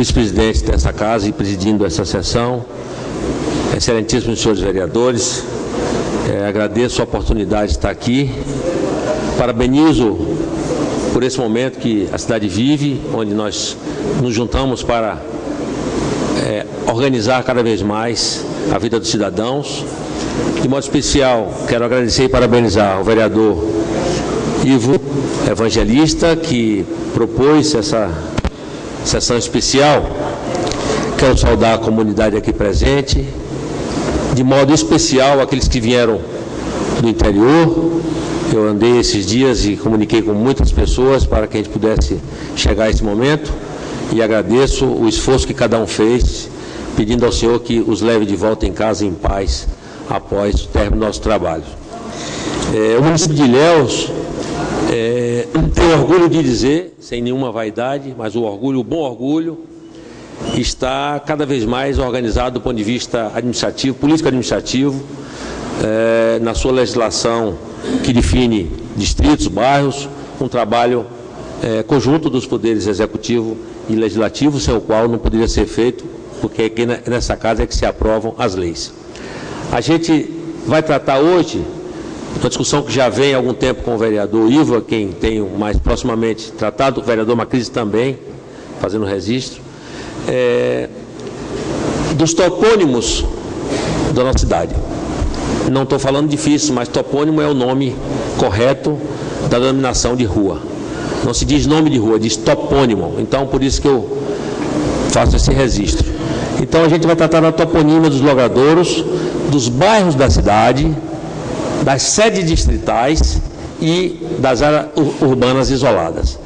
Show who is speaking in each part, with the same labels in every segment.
Speaker 1: vice-presidente dessa casa e presidindo essa sessão, excelentíssimos senhores vereadores, agradeço a oportunidade de estar aqui, parabenizo por esse momento que a cidade vive, onde nós nos juntamos para organizar cada vez mais a vida dos cidadãos. De modo especial, quero agradecer e parabenizar o vereador Ivo Evangelista, que propôs essa sessão especial. Quero saudar a comunidade aqui presente, de modo especial aqueles que vieram do interior. Eu andei esses dias e comuniquei com muitas pessoas para que a gente pudesse chegar a esse momento, e agradeço o esforço que cada um fez, pedindo ao Senhor que os leve de volta em casa em paz após o término do nosso trabalho. O município de Ilhéus tem orgulho de dizer, sem nenhuma vaidade, mas o bom orgulho, está cada vez mais organizado do ponto de vista administrativo, político-administrativo, na sua legislação que define distritos, bairros, um trabalho conjunto dos poderes executivo e legislativo, sem o qual não poderia ser feito, porque aqui nessa casa é que se aprovam as leis. A gente vai tratar hoje uma discussão que já vem há algum tempo com o vereador Ivo, a quem tenho mais proximamente tratado, o vereador Macris também, fazendo registro, dos topônimos da nossa cidade. Não estou falando difícil, mas topônimo é o nome correto da denominação de rua. Não se diz nome de rua, diz topônimo. Então, por isso que eu faço esse registro. Então, a gente vai tratar da toponímia dos logradouros, dos bairros da cidade, das sedes distritais e das áreas urbanas isoladas.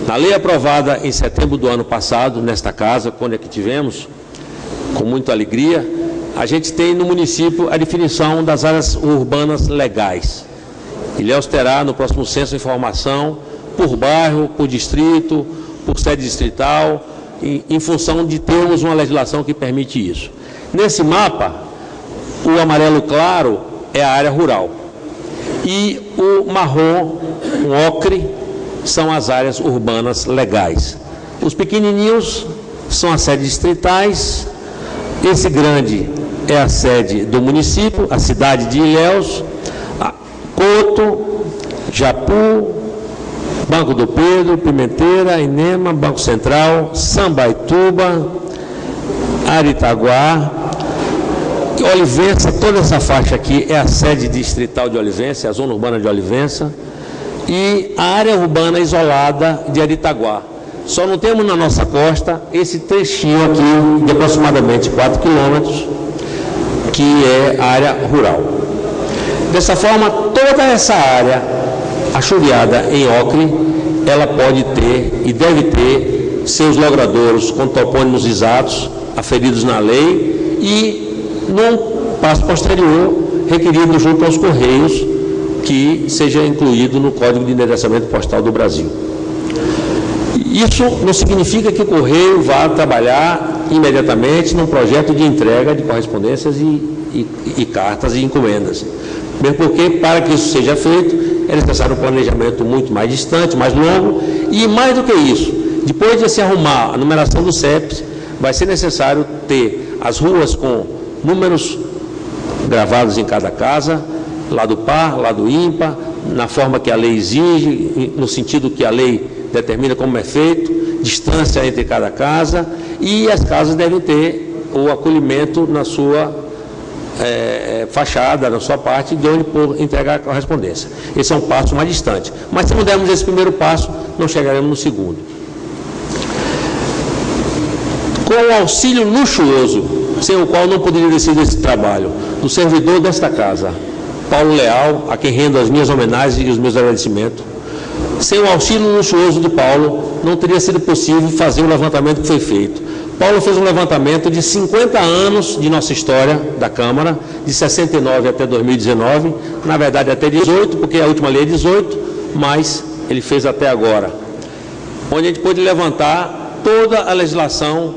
Speaker 1: Na lei aprovada em setembro do ano passado, nesta casa, quando é que tivemos, com muita alegria, a gente tem no município a definição das áreas urbanas legais. Ilhéus terá no próximo censo informação por bairro, por distrito, por sede distrital, em função de termos uma legislação que permite isso. Nesse mapa, o amarelo claro é a área rural e o marrom, um ocre, são as áreas urbanas legais. Os pequenininhos são as sedes distritais, esse grande é a sede do município, a cidade de Ilhéus, Couto, Japu, Banco do Pedro, Pimenteira, Inema, Banco Central, Sambaituba, Aritaguá, Olivença. Toda essa faixa aqui é a sede distrital de Olivença, é a zona urbana de Olivença, e a área urbana isolada de Aritaguá. Só não temos na nossa costa esse trechinho aqui de aproximadamente 4 quilômetros, que é a área rural. Dessa forma, toda essa área assoreada em ocre, ela pode ter e deve ter seus logradouros com topônimos exatos, aferidos na lei e, num passo posterior, requerido junto aos Correios, que seja incluído no Código de Endereçamento Postal do Brasil. Isso não significa que o Correio vá trabalhar imediatamente num projeto de entrega de correspondências e cartas e encomendas. Mesmo porque, para que isso seja feito, é necessário um planejamento muito mais distante, mais longo, e mais do que isso, depois de se arrumar a numeração dos CEPs, vai ser necessário ter as ruas com números gravados em cada casa, lado par, lado ímpar, na forma que a lei exige, no sentido que a lei determina como é feito, distância entre cada casa, e as casas devem ter o acolhimento na sua fachada, na sua parte, de onde por entregar a correspondência. Esse é um passo mais distante. Mas se não dermos esse primeiro passo, não chegaremos no segundo. Com o auxílio luxuoso, sem o qual não poderia ter sido esse trabalho, do servidor desta casa, Paulo Leal, a quem rendo as minhas homenagens e os meus agradecimentos, sem o auxílio luxuoso de Paulo, não teria sido possível fazer o levantamento que foi feito. Paulo fez um levantamento de 50 anos de nossa história da Câmara, de 69 até 2019, na verdade até 18, porque a última lei é 18, mas ele fez até agora, onde a gente pôde levantar toda a legislação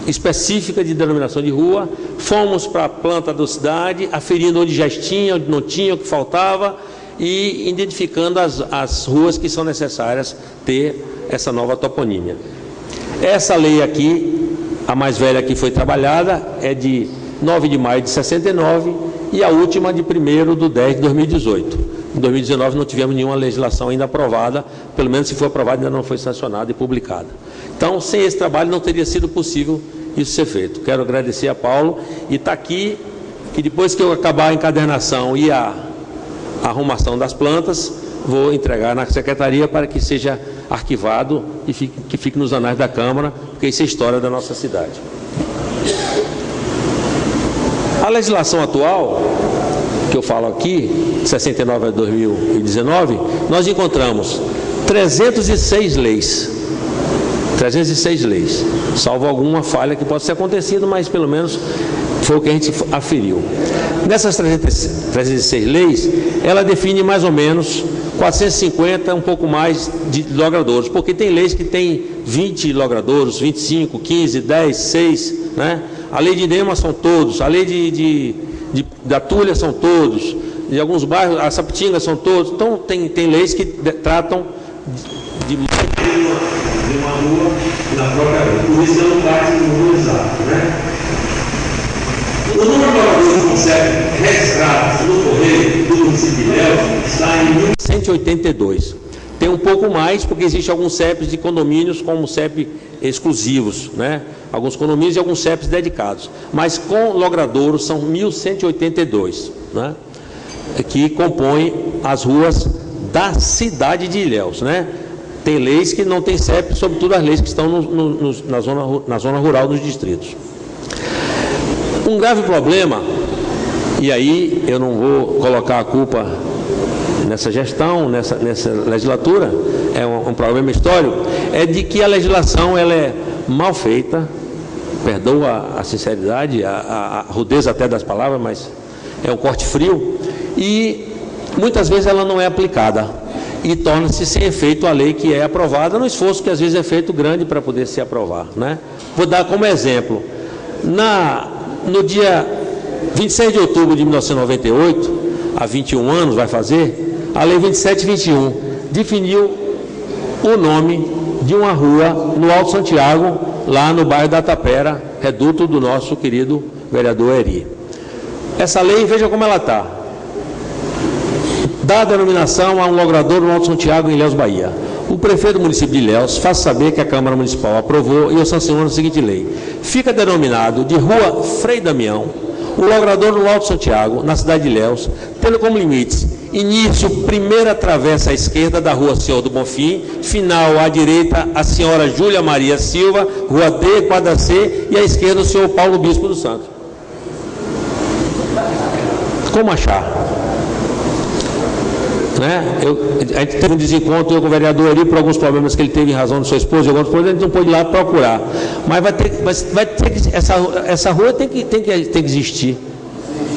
Speaker 1: específica de denominação de rua. Fomos para a planta da cidade, aferindo onde já tinha, onde não tinha, o que faltava, e identificando as ruas que são necessárias ter essa nova toponímia. Essa lei aqui A mais velha que foi trabalhada é de 9 de maio de 69 e a última de 1º de 2018. Em 2019 não tivemos nenhuma legislação ainda aprovada, pelo menos se for aprovada ainda não foi sancionada e publicada. Então, sem esse trabalho não teria sido possível isso ser feito. Quero agradecer a Paulo e está aqui, que depois que eu acabar a encadernação e a arrumação das plantas, vou entregar na secretaria para que seja arquivado e que fique nos anais da Câmara, porque isso é história da nossa cidade. A legislação atual, que eu falo aqui, 69 a 2019, nós encontramos 306 leis. 306 leis, salvo alguma falha que possa ter acontecido, mas pelo menos foi o que a gente aferiu. Nessas 306 leis, ela define mais ou menos 450, um pouco mais de logradouros, porque tem leis que tem 20 logradouros, 25, 15, 10, 6, né? A lei de Nema são todos, a lei da Tulha são todos, de alguns bairros, a Sapitinga são todos. Então tem leis que tratam de mais de uma rua na própria lei. Por isso não bate no número exato, né? O número de logradouros com CEP registrados no Correio do município de Ilhéus está em 1182. Tem um pouco mais, porque existe alguns CEPs de condomínios como CEP exclusivos, né? Alguns condomínios e alguns CEPs dedicados. Mas com logradouros são 1182, né? Que compõem as ruas da cidade de Ilhéus, né? Tem leis que não tem CEP, sobretudo as leis que estão na zona rural dos distritos. Um grave problema, e aí eu não vou colocar a culpa nessa gestão, nessa legislatura, é um problema histórico, é de que a legislação ela é mal feita, perdoa a sinceridade, a rudeza até das palavras, mas é um corte frio, e muitas vezes ela não é aplicada. E torna-se sem efeito a lei que é aprovada, no esforço que às vezes é feito grande para poder se aprovar, né? Vou dar como exemplo, no dia 26 de outubro de 1998, há 21 anos vai fazer, a lei 2721 definiu o nome de uma rua no Alto Santiago, lá no bairro da Tapera, reduto do nosso querido vereador Eri. Essa lei, veja como ela está. Dá a denominação a um logrador no Alto Santiago, em Ilhéus, Bahia. O prefeito do município de Ilhéus faz saber que a Câmara Municipal aprovou e eu sanciono a seguinte lei. Fica denominado de Rua Frei Damião, o logrador no Alto Santiago, na cidade de Ilhéus, tendo como limites início, primeira travessa à esquerda da Rua Senhor do Bonfim, final à direita a senhora Júlia Maria Silva, Rua D, quadra C, e à esquerda o senhor Paulo Bispo dos Santos. Como achar? Né? A gente teve um desencontro com o vereador ali por alguns problemas que ele teve em razão de sua esposa e alguns problemas, a gente não pôde ir lá procurar. Mas vai ter que essa rua tem que existir.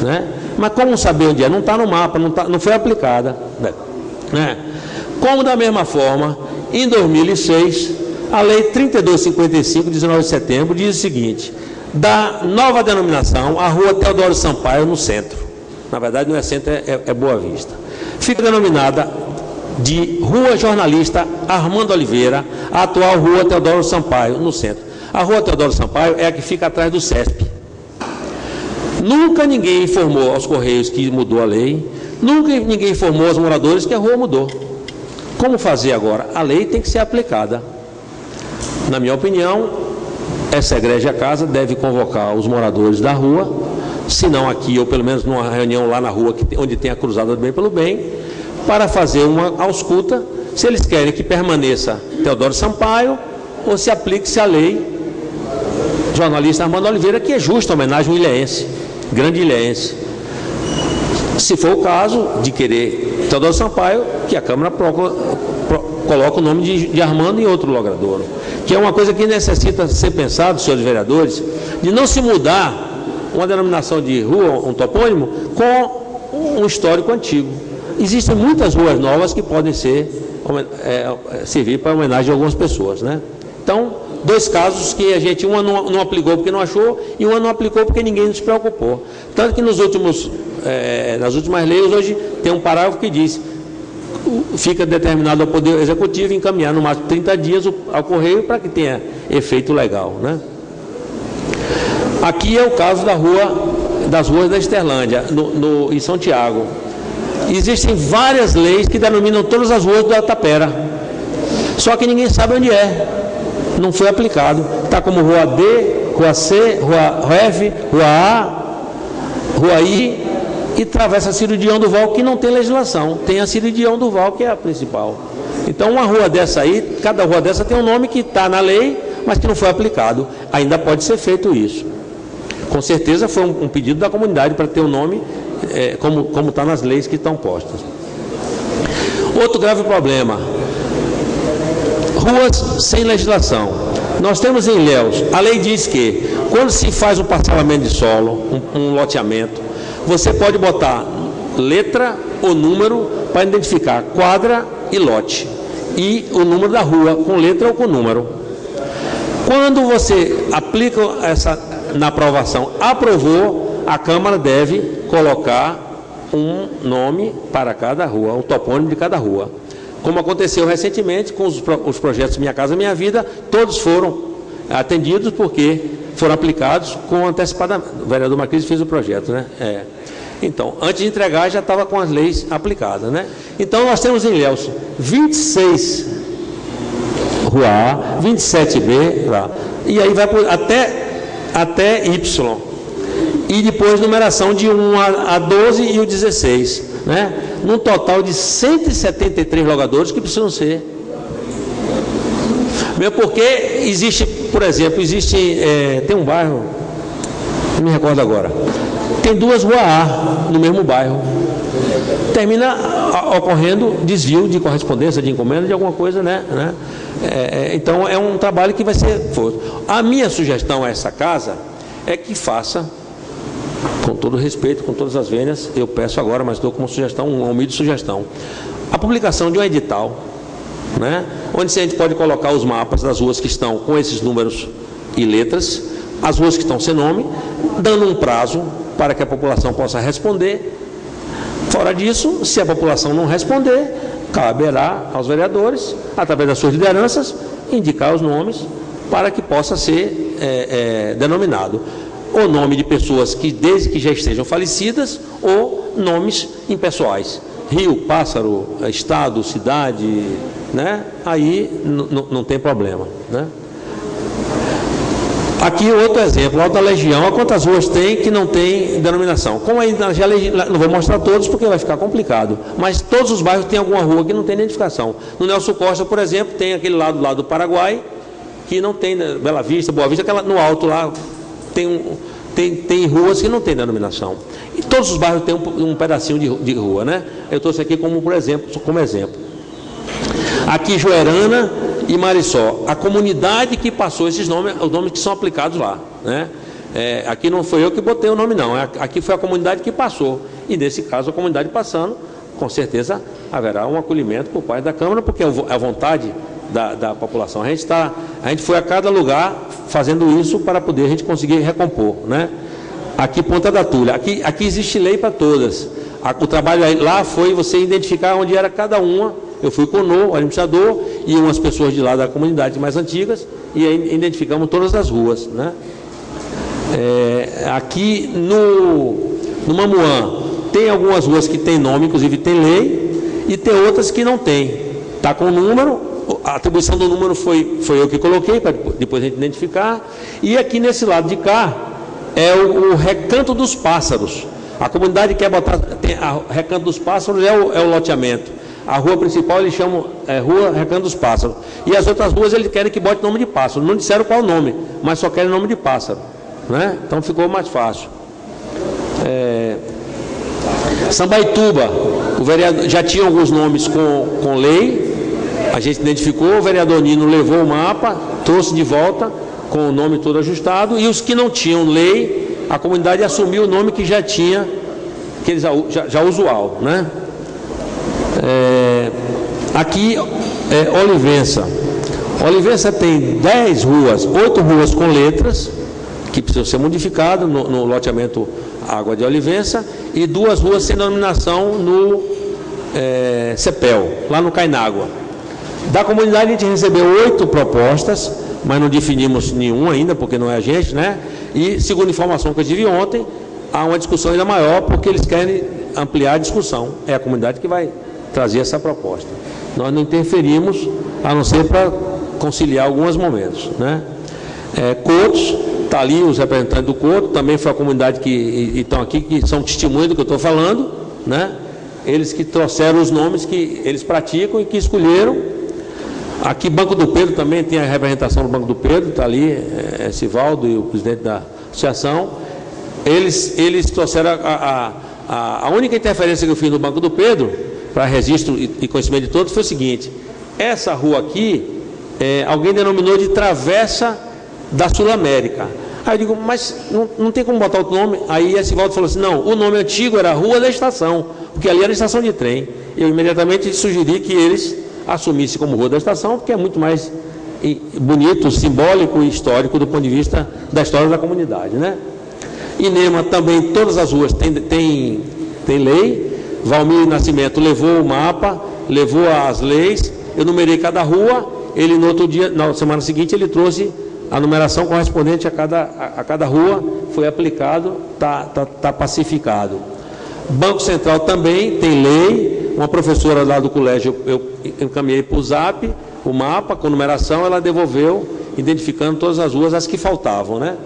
Speaker 1: Né? Mas como saber onde é? Não está no mapa, não foi aplicada. Né? Como da mesma forma, em 2006, a Lei 3255, 19 de setembro, diz o seguinte: dá nova denominação à Rua Teodoro Sampaio, no centro. Na verdade não é centro, é Boa Vista. Fica denominada de Rua Jornalista Armando Oliveira, a atual Rua Teodoro Sampaio, no centro. A Rua Teodoro Sampaio é a que fica atrás do CESP. Nunca ninguém informou aos Correios que mudou a lei, nunca ninguém informou aos moradores que a rua mudou. Como fazer agora? A lei tem que ser aplicada. Na minha opinião, essa egrégia casa deve convocar os moradores da rua, se não aqui, ou pelo menos numa reunião lá na rua, onde tem a Cruzada do Bem pelo Bem, para fazer uma ausculta, se eles querem que permaneça Teodoro Sampaio, ou se aplique-se a lei Jornalista Armando Oliveira, que é justa homenagem ao ilhéense, grande ilhéense. Se for o caso de querer Teodoro Sampaio, que a Câmara coloca o nome de Armando em outro logradouro, que é uma coisa que necessita ser pensado, senhores vereadores, de não se mudar uma denominação de rua, um topônimo, com um histórico antigo. Existem muitas ruas novas que podem servir para homenagem a algumas pessoas, né? Então, dois casos que a gente, uma não aplicou porque não achou, e uma não aplicou porque ninguém nos preocupou. Tanto que nas últimas leis, hoje, tem um parágrafo que diz: fica determinado ao Poder Executivo encaminhar no máximo 30 dias ao Correio para que tenha efeito legal, né? Aqui é o caso das ruas da Esterlândia, em São Tiago. Existem várias leis que denominam todas as ruas da Tapera, só que ninguém sabe onde é, não foi aplicado. Está como Rua D, Rua C, Rua F, Rua A, Rua I e Travessa Cirurgião Duval, que não tem legislação. Tem a Cirurgião Duval, que é a principal. Então, uma rua dessa aí, cada rua dessa tem um nome que está na lei, mas que não foi aplicado. Ainda pode ser feito isso. Com certeza foi um pedido da comunidade para ter um nome como está nas leis que estão postas. Outro grave problema: ruas sem legislação. Nós temos em Ilhéus, a lei diz que quando se faz um parcelamento de solo, um loteamento, você pode botar letra ou número para identificar quadra e lote, e o número da rua, com letra ou com número. Quando você aplica na aprovação, aprovou, a Câmara deve colocar um nome para cada rua, um topônimo de cada rua. Como aconteceu recentemente com os projetos Minha Casa Minha Vida, todos foram atendidos porque foram aplicados com antecipadamente. O vereador Marquês fez o projeto, né? Então, antes de entregar, já estava com as leis aplicadas, né? Então, nós temos em Ilhéus 26 Rua A, 27B, lá, e aí vai até Y. E depois numeração de 1 a 12 e o 16, né? Num total de 173 logadores que precisam ser. Mesmo porque existe, por exemplo, tem um bairro, não me recordo agora, tem 2 ruas A no mesmo bairro. Termina ocorrendo desvio de correspondência, de encomenda, de alguma coisa, né? Então é um trabalho que vai ser forte. A minha sugestão a essa casa é que faça, com todo respeito, com todas as vênias, eu peço agora, mas dou como sugestão, uma humilde sugestão, a publicação de um edital, né? Onde a gente pode colocar os mapas das ruas que estão com esses números e letras, as ruas que estão sem nome, dando um prazo para que a população possa responder. Fora disso, se a população não responder, caberá aos vereadores, através das suas lideranças, indicar os nomes para que possa ser denominado o nome de pessoas que, desde que já estejam falecidas, ou nomes impessoais. Rio, pássaro, estado, cidade, né? Aí não tem problema, né? Aqui outro exemplo, Alta Legião, quantas ruas tem que não tem denominação? Como aí não vou mostrar todos porque vai ficar complicado, mas todos os bairros têm alguma rua que não tem identificação. No Nelson Costa, por exemplo, tem aquele lado lá do Paraguai, que não tem, Bela Vista, Boa Vista, aquela no alto lá, tem ruas que não tem denominação. E todos os bairros têm um pedacinho de rua, né? Eu trouxe aqui como exemplo. Aqui Joerana e Marissó, a comunidade que passou esses nomes, os nomes que são aplicados lá, né? Aqui não foi eu que botei o nome não, aqui foi a comunidade que passou, e nesse caso a comunidade passando, com certeza haverá um acolhimento por parte da Câmara, porque é a vontade da população. A gente foi a cada lugar fazendo isso para poder a gente conseguir recompor, né? Aqui Ponta da Tulha, aqui existe lei para todas. O trabalho lá foi você identificar onde era cada uma. Eu fui com o administrador e umas pessoas de lá da comunidade mais antigas e aí identificamos todas as ruas, né? Aqui no Mamuã tem algumas ruas que tem nome, inclusive tem lei, e tem outras que não tem. Está com número, a atribuição do número foi eu que coloquei para depois a gente identificar. E aqui nesse lado de cá é o Recanto dos Pássaros. A comunidade quer botar, Recanto dos Pássaros é o loteamento. A rua principal eles chamam Rua Recanto dos Pássaros. E as outras ruas eles querem que bote nome de pássaro. Não disseram qual o nome, mas só querem nome de pássaro, né? Então ficou mais fácil. Sambaituba, o vereador já tinha alguns nomes com lei. A gente identificou, o vereador Nino levou o mapa, trouxe de volta com o nome todo ajustado. E os que não tinham lei, a comunidade assumiu o nome que já tinha, que eles já usual, né? Aqui Olivença. Olivença tem 10 ruas, 8 ruas com letras, que precisam ser modificadas no loteamento Água de Olivença, e 2 ruas sem denominação no Cepel, lá no Cainágua. Da comunidade a gente recebeu 8 propostas, mas não definimos nenhum ainda, porque não é a gente, né? E, segundo a informação que eu tive ontem, há uma discussão ainda maior, porque eles querem ampliar a discussão. É a comunidade que vai trazer essa proposta. Nós não interferimos, a não ser para conciliar alguns momentos, né? Coutos, está ali os representantes do Couto, também foi a comunidade que estão aqui, que são testemunhas do que eu estou falando, né? Eles que trouxeram os nomes que eles praticam e que escolheram. Aqui, Banco do Pedro, também tem a representação do Banco do Pedro, está ali, Sivaldo e o presidente da associação. Eles trouxeram a única interferência que eu fiz no Banco do Pedro, para registro e conhecimento de todos, foi o seguinte: essa rua aqui, alguém denominou de Travessa da Sul-América. Aí eu digo, mas não tem como botar outro nome? Aí a Sivaldo falou assim, não, o nome antigo era Rua da Estação, porque ali era estação de trem. Eu imediatamente sugeri que eles assumissem como Rua da Estação, porque é muito mais bonito, simbólico e histórico do ponto de vista da história da comunidade, né? Inema também, todas as ruas tem lei. Valmir Nascimento levou o mapa, levou as leis, eu numerei cada rua, ele no outro dia, na semana seguinte, ele trouxe a numeração correspondente a cada rua, foi aplicado, tá pacificado. Banco Central também tem lei, uma professora lá do colégio, eu encaminhei para o Zap, o mapa com numeração, ela devolveu, identificando todas as ruas, as que faltavam, né?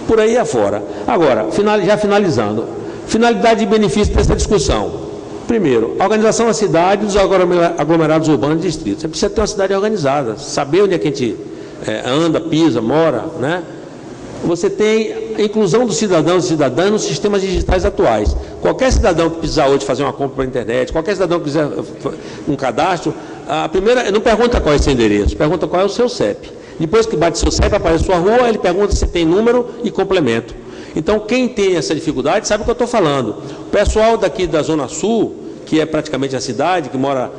Speaker 1: Por aí afora. Agora, já finalizando, finalidade e benefício dessa discussão. Primeiro, a organização da cidade dos aglomerados urbanos e distritos. Você precisa ter uma cidade organizada, saber onde é que a gente anda, pisa, mora, né? Você tem a inclusão dos cidadãos e cidadãs nos sistemas digitais atuais. Qualquer cidadão que precisar hoje fazer uma compra pela internet, qualquer cidadão que quiser um cadastro, a primeira, não pergunta qual é o seu endereço, pergunta qual é o seu CEP. Depois que bate seu CEP, aparece sua rua, ele pergunta se tem número e complemento. Então, quem tem essa dificuldade sabe o que eu estou falando. O pessoal daqui da Zona Sul, que é praticamente a cidade, que mora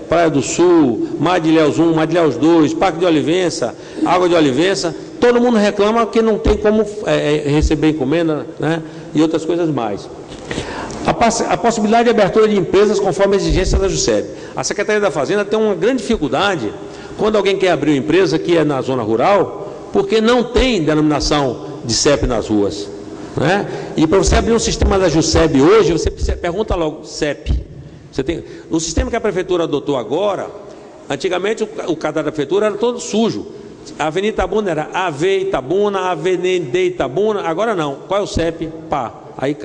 Speaker 1: Praia do Sul, Mar de Ilhéus 1, Mar de Ilhéus 2, Parque de Olivença, Água de Olivença, todo mundo reclama que não tem como receber encomenda, né? E outras coisas mais. A possibilidade de abertura de empresas conforme a exigência da JUSEB. A Secretaria da Fazenda tem uma grande dificuldade quando alguém quer abrir uma empresa que é na zona rural, porque não tem denominação de CEP nas ruas, né? E para você abrir um sistema da JUSEB hoje, você pergunta logo CEP. O sistema que a prefeitura adotou agora, antigamente o cadastro da prefeitura era todo sujo. A Avenida Itabuna era AV Itabuna, Avenida Itabuna, agora não. Qual é o CEP? Pá. Aí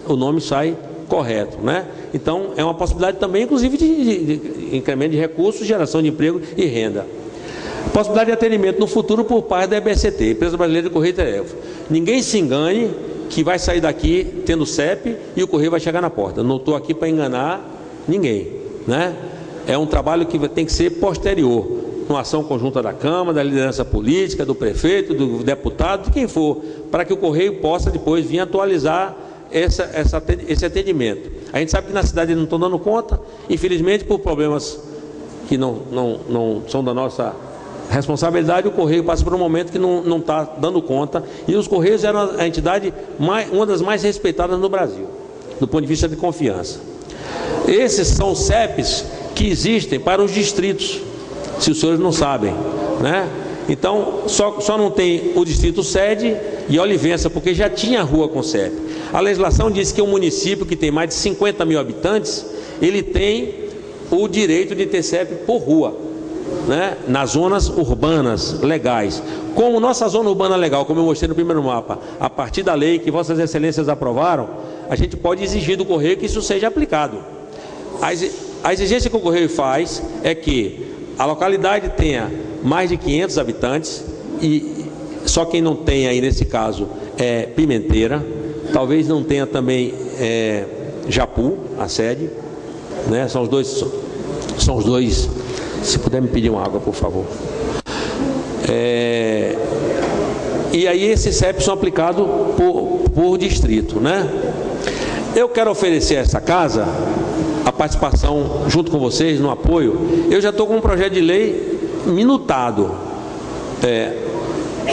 Speaker 1: o nome sai correto, né? Então é uma possibilidade também, inclusive, de incremento de recursos, geração de emprego e renda. Possibilidade de atendimento no futuro por parte da EBCT, Empresa Brasileira de Correio e Telégrafo. Ninguém se engane que vai sair daqui tendo CEP e o correio vai chegar na porta. Não estou aqui para enganar ninguém, né? É um trabalho que tem que ser posterior, uma ação conjunta da Câmara, da liderança política, do prefeito, do deputado, de quem for, para que o correio possa depois vir atualizar esse atendimento. A gente sabe que na cidade não estão dando conta, infelizmente, por problemas que não são da nossa responsabilidade, o Correio passa por um momento que não está dando conta, e os Correios eram a entidade, uma das mais respeitadas no Brasil, do ponto de vista de confiança. Esses são CEPs que existem para os distritos, se os senhores não sabem, né? Então, só não tem o distrito sede e Olivença, porque já tinha rua com CEP. A legislação diz que um município que tem mais de 50 mil habitantes, ele tem o direito de ter CEP por rua, né? Nas zonas urbanas legais. Como nossa zona urbana legal, como eu mostrei no primeiro mapa, a partir da lei que Vossas Excelências aprovaram, a gente pode exigir do Correio que isso seja aplicado. A exigência que o Correio faz é que a localidade tenha mais de 500 habitantes, e só quem não tem aí nesse caso é Pimenteira, talvez não tenha também Japu, a sede, né? São os dois. Se puder me pedir uma água, por favor. E aí esses CEPs são aplicados por distrito, né? Eu quero oferecer a essa casa a participação junto com vocês no apoio. Eu já estou com um projeto de lei minutado,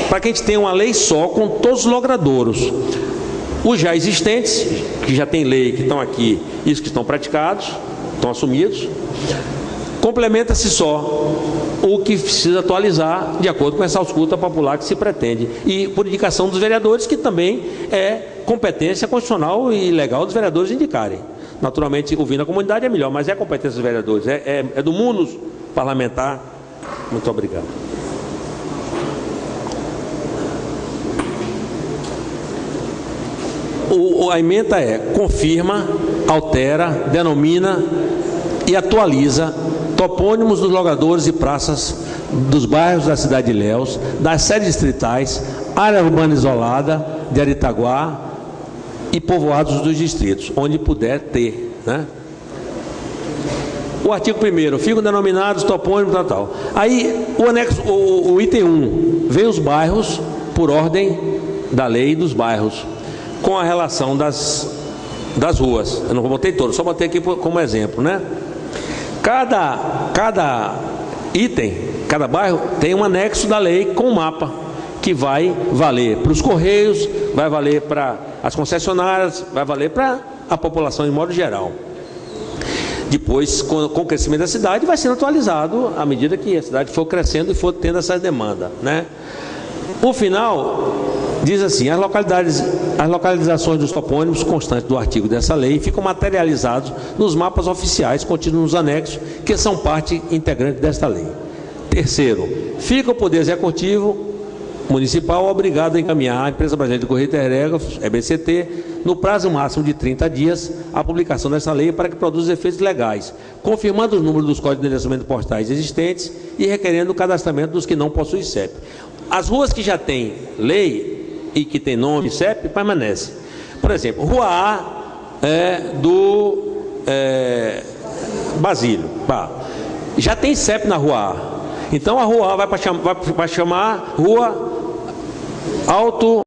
Speaker 1: para que a gente tenha uma lei só com todos os logradouros, os já existentes, que já tem lei, que estão aqui, isso que estão praticados, estão assumidos, com Complementa-se só o que precisa atualizar de acordo com essa ausculta popular que se pretende. E por indicação dos vereadores, que também é competência constitucional e legal dos vereadores indicarem. Naturalmente, ouvindo a comunidade é melhor, mas é competência dos vereadores, é do munus parlamentar. Muito obrigado. A emenda confirma, altera, denomina e atualiza topônimos dos logradouros e praças dos bairros da cidade de Ilhéus, das sedes distritais, área urbana isolada de Aritaguá e povoados dos distritos, onde puder ter, né? O artigo 1º, ficam denominados topônimos, tal. Aí, o anexo, o item 1, vem os bairros por ordem da lei dos bairros, com a relação das ruas. Eu não botei todos, só botei aqui como exemplo, né? Cada item, cada bairro tem um anexo da lei com um mapa que vai valer para os correios, vai valer para as concessionárias, vai valer para a população de modo geral. Depois, com o crescimento da cidade, vai sendo atualizado à medida que a cidade for crescendo e for tendo essa demanda, né? O final diz assim: as localizações dos topônimos constantes do artigo dessa lei ficam materializados nos mapas oficiais contidos nos anexos, que são parte integrante desta lei. Terceiro, fica o Poder Executivo Municipal obrigado a encaminhar à Empresa Brasileira de Correio e Telégrafos, EBCT, no prazo máximo de 30 dias, a publicação dessa lei para que produza efeitos legais, confirmando os números dos códigos de endereçamento postais existentes e requerendo o cadastramento dos que não possuem CEP. As ruas que já têm lei e que tem nome CEP, permanece. Por exemplo, Rua A do Basílio. Já tem CEP na Rua A. Então a Rua A vai chamar Rua Alto